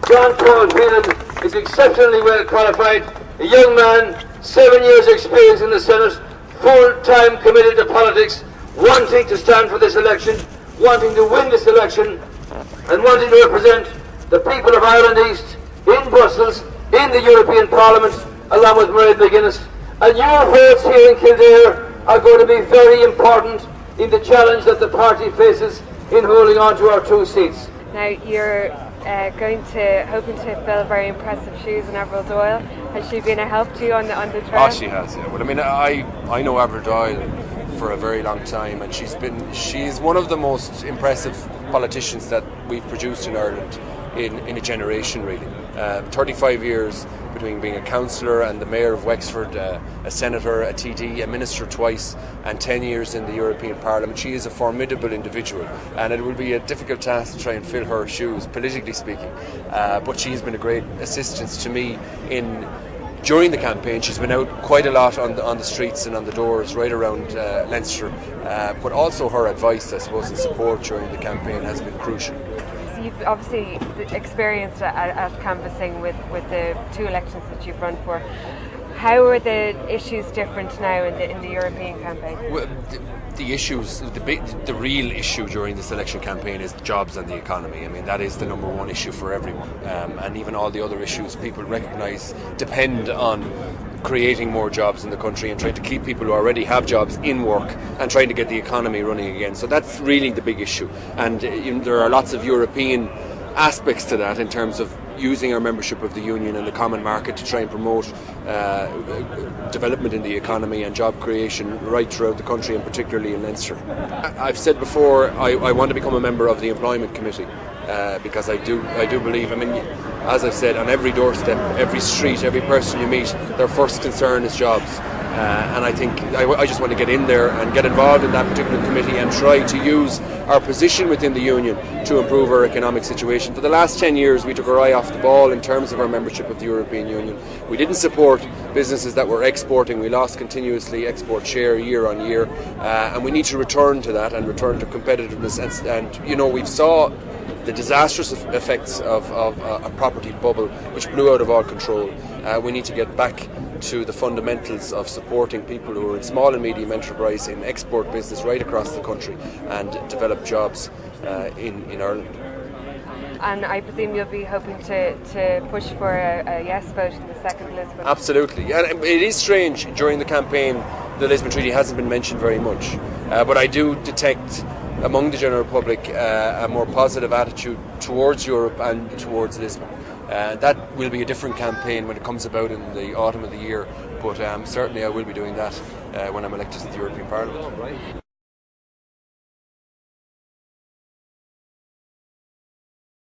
Jean-Paul Phelan is exceptionally well qualified, a young man, 7 years experience in the Senate, full-time committed to politics, wanting to stand for this election, wanting to win this election, and wanting to represent the people of Ireland East in Brussels, in the European Parliament, along with Mairead McGuinness. And your votes here in Kildare are going to be very important in the challenge that the party faces in holding on to our 2 seats. Now you're hoping to fill very impressive shoes in Avril Doyle. Has she been a help to you on the trail? Oh, she has, yeah. Well, I mean, I know Avril Doyle for a very long time, and she's one of the most impressive politicians that we've produced in Ireland in a generation, really. 35 years between being a councillor and the mayor of Wexford, a senator, a TD, a minister twice, and 10 years in the European Parliament. She is a formidable individual, and it will be a difficult task to try and fill her shoes, politically speaking. But she has been a great assistance to me during the campaign. She's been out quite a lot on the streets and on the doors right around Leinster, but also her advice, I suppose, and support during the campaign has been crucial. You've obviously experienced at canvassing with the 2 elections that you've run for. How are the issues different now in the European campaign? Well, the issues, the real issue during this election campaign is jobs and the economy. I mean, that is the number one issue for everyone, and even all the other issues people recognise depend on creating more jobs in the country and trying to keep people who already have jobs in work and trying to get the economy running again. So that's really the big issue, and there are lots of European aspects to that in terms of using our membership of the Union and the common market to try and promote development in the economy and job creation right throughout the country, and particularly in Leinster. I've said before, I want to become a member of the Employment Committee because I do believe, I mean, as I've said, on every doorstep, every street, every person you meet, their first concern is jobs. And I think I just want to get in there and get involved in that particular committee and try to use our position within the Union to improve our economic situation. For the last 10 years we took our eye off the ball in terms of our membership of the European Union. We didn't support businesses that were exporting. We lost continuously export share year on year, and we need to return to that and return to competitiveness. And you know, we saw the disastrous effects of a property bubble which blew out of all control. We need to get back to the fundamentals of supporting people who are in small and medium enterprise, in export business right across the country, and develop jobs in Ireland. And I presume you'll be hoping to push for a yes vote in the second Lisbon. Absolutely. And it is strange, during the campaign the Lisbon Treaty hasn't been mentioned very much, but I do detect among the general public a more positive attitude towards Europe and towards Lisbon. That will be a different campaign when it comes about in the autumn of the year, but certainly I will be doing that when I'm elected to the European Parliament.